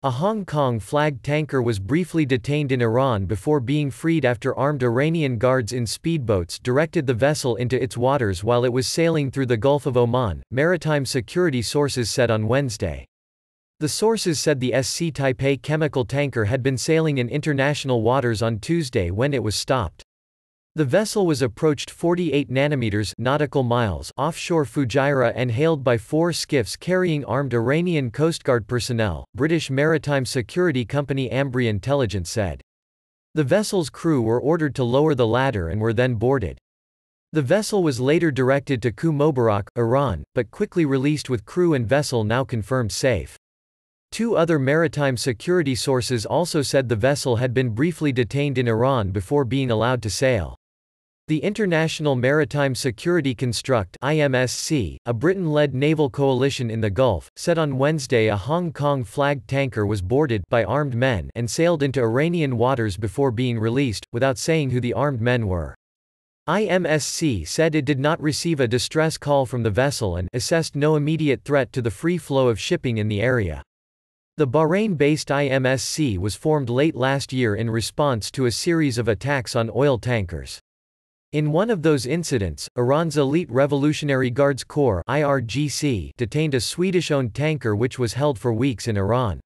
A Hong Kong-flagged tanker was briefly detained in Iran before being freed after armed Iranian guards in speedboats directed the vessel into its waters while it was sailing through the Gulf of Oman, maritime security sources said on Wednesday. The sources said the SC Taipei chemical tanker had been sailing in international waters on Tuesday when it was stopped. The vessel was approached 48 nanometers nautical miles offshore Fujairah and hailed by 4 skiffs carrying armed Iranian Coast Guard personnel, British maritime security company Ambri Intelligence said. The vessel's crew were ordered to lower the ladder and were then boarded. The vessel was later directed to Khu Mobarak, Iran, but quickly released with crew and vessel now confirmed safe. 2 other maritime security sources also said the vessel had been briefly detained in Iran before being allowed to sail. The International Maritime Security Construct (IMSC), a Britain-led naval coalition in the Gulf, said on Wednesday a Hong Kong-flagged tanker was boarded by armed men and sailed into Iranian waters before being released, without saying who the armed men were. IMSC said it did not receive a distress call from the vessel and assessed no immediate threat to the free flow of shipping in the area. The Bahrain-based IMSC was formed late last year in response to a series of attacks on oil tankers. In one of those incidents, Iran's Elite Revolutionary Guards Corps (IRGC) detained a Swedish-owned tanker which was held for weeks in Iran.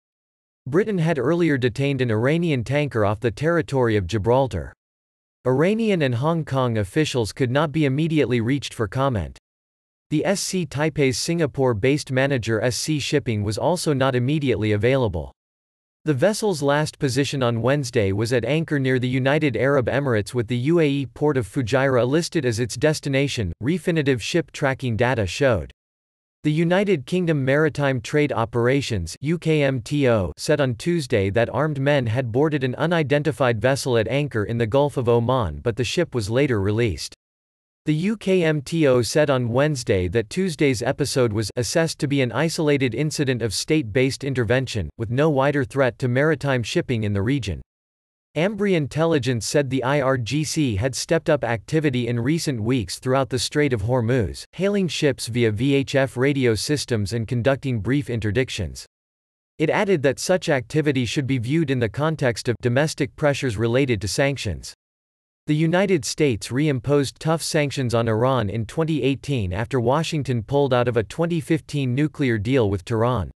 Britain had earlier detained an Iranian tanker off the territory of Gibraltar. Iranian and Hong Kong officials could not be immediately reached for comment. The SC Taipei's Singapore-based manager SC Shipping was also not immediately available. The vessel's last position on Wednesday was at anchor near the United Arab Emirates with the UAE port of Fujairah listed as its destination, Refinitiv ship tracking data showed. The United Kingdom Maritime Trade Operations (UKMTO) said on Tuesday that armed men had boarded an unidentified vessel at anchor in the Gulf of Oman but the ship was later released. The UKMTO said on Wednesday that Tuesday's episode was assessed to be an isolated incident of state-based intervention, with no wider threat to maritime shipping in the region. Ambri Intelligence said the IRGC had stepped up activity in recent weeks throughout the Strait of Hormuz, hailing ships via VHF radio systems and conducting brief interdictions. It added that such activity should be viewed in the context of domestic pressures related to sanctions. The United States reimposed tough sanctions on Iran in 2018 after Washington pulled out of a 2015 nuclear deal with Tehran.